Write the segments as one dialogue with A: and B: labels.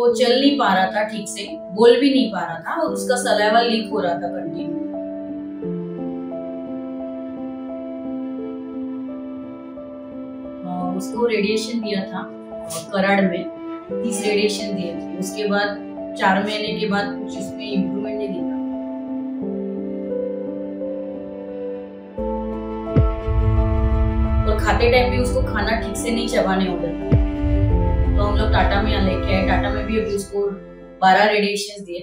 A: वो चल नहीं पा रहा था ठीक से, बोल भी नहीं पा रहा था और उसका सलाइवा लीक हो रहा था कंटिन्यू। उसको रेडिएशन दिया था कराड़ में, 30 रेडिएशन दिए थे। उसके बाद 4 महीने के बाद कुछ इसमें इम्प्रूवमेंट नहीं दिखा। और खाते टाइम भी उसको खाना ठीक से नहीं चबाने हो रहा था, तो हम लोग टाटा में यहाँ लेके आए। टाटा में भी अभी उसको 12 रेडिएशन दिए।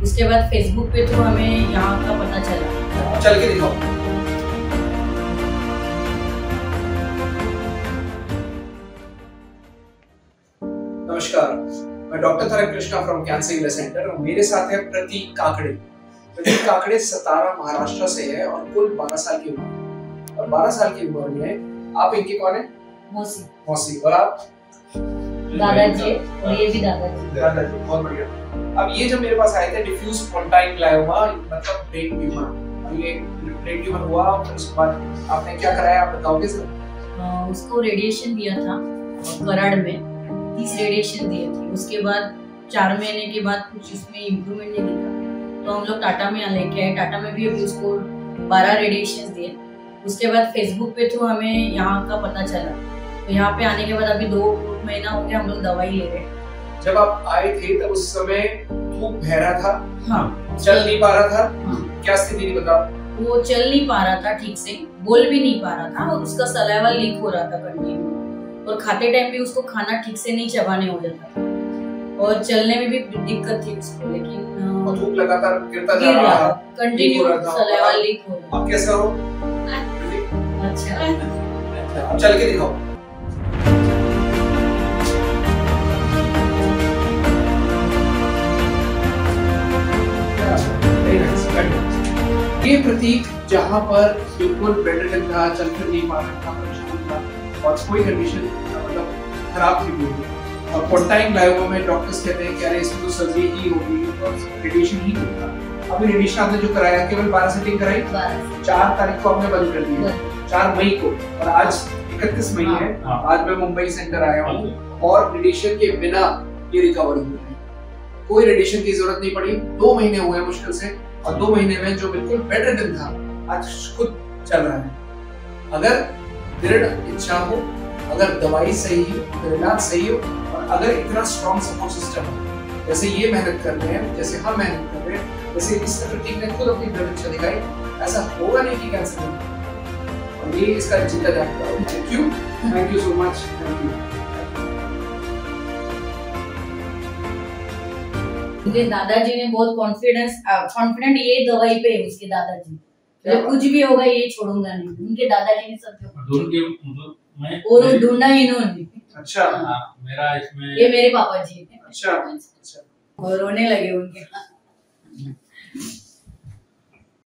A: उसके बाद फेसबुक पे तो हमें यहाँ का पता चला।
B: चल के दिखाओ। नमस्कार, मैं doctor Tarak Krishna from cancer healer centre और मेरे साथ है प्रतीक काकड़े। प्रतीक काकड़े सतारा महाराष्ट्र से है और कुल 12 साल की उम्र। और 12 साल की उम्र में आप इनके कौन है? मौसी। और आप?
A: दादाजी। और ये भी दादाजी।
B: बहुत बढ़िया। अब ये जब मेरे पास आए थे डिफ्यूज पोंटाइन ग्लायोमा, मतलब ब्रेन ट्यूमर, और ये ब्रेन ट्यूमर हुआ और उसके बाद आपने क्या कराया, आप बताओगे सर?
A: उसको रेडिएशन दिया था कराड़ में, 30 रेडिएशन दिए थे। उसके बाद 4 महीने के बाद कुछ इसमें इम्प्रूवमेंट नहीं दिखा, तो हम लोग टाटा में यहाँ लेके आए। टाटा में भी अभी उसको 12 रेडिएशन दिए। उसके बाद फेसबुक पे तो हमें यहाँ का पता चला, तो यहाँ पे आने के बाद अभी 2 महीना हो गया हम लोग दवाई ले रहे हैं।
B: जब आप आए थे तब उस समय धूप बह रहा था?
A: हाँ।
B: चल नहीं पा रहा था?
A: हाँ।
B: क्या स्थिति थी बताओ?
A: वो चल नहीं पा रहा था ठीक से, बोल भी नहीं पा रहा था और उसका सलाइवा लीक हो रहा था कंटिन्यू। और खाते टाइम भी उसको खाना ठीक से नहीं चबाने हो जाता था और चलने में भी दिक्कत थी उसको। लेकिन
B: धूप लगातार गिरता जा रहा था,
A: कंटिन्यू सलाइवा लीक हो रहा।
B: अब कैसा हो?
A: अच्छा।
B: अब चल के दिखाओ। ये प्रतीक जहाँ पर बिल्कुल बेडरिडन था, चल फिर नहीं पा रहा था, परेशान था और कोई कंडीशन मतलब खराब थी बिल्कुल। और पोंटाइन ग्लायोमा में डॉक्टर्स कहते हैं कि अरे इसमें तो सर्जरी ही होगी और रेडिएशन ही होगा। अभी रेडिएशन आपने जो कराया केवल 12 सेटिंग कराई, 4 तारीख को आपने बंद कर दिया, 4 मई को, और आज 31 मई है। आज मैं मुंबई सेंटर आया हूँ और रेडिएशन के बिना ये रिकवर हुई है, कोई रेडिएशन की जरूरत नहीं पड़ी। 2 महीने हुए मुश्किल से, और 2 महीने में जो बिल्कुल बेडरिडन था आज खुद चल रहा है। अगर दृढ़ इच्छा हो, अगर दवाई सही हो, अगर इलाज सही हो, और अगर इतना स्ट्रॉन्ग सपोर्ट सिस्टम हो, जैसे ये मेहनत कर रहे हैं, जैसे हम मेहनत कर रहे हैं, जैसे इस प्रतीक ने खुद अपनी दृढ़ इच्छा दिखाई, ऐसा होगा नहीं कि कैंसर में। और ये इसका चिंता जागता है। Thank you so much. Thank you.
A: उनके दादाजी ने बहुत कॉन्फिडेंट ये दवाई पे है उसके दादाजी। जब कुछ भी होगा ये छोड़ूंगा नहीं, उनके दादाजी ने सब और ढूंढा इन्होंने।
B: अच्छा।
C: मेरा इसमें
A: ये मेरे पापा जी है।
B: अच्छा।
A: और रोने लगे उनके।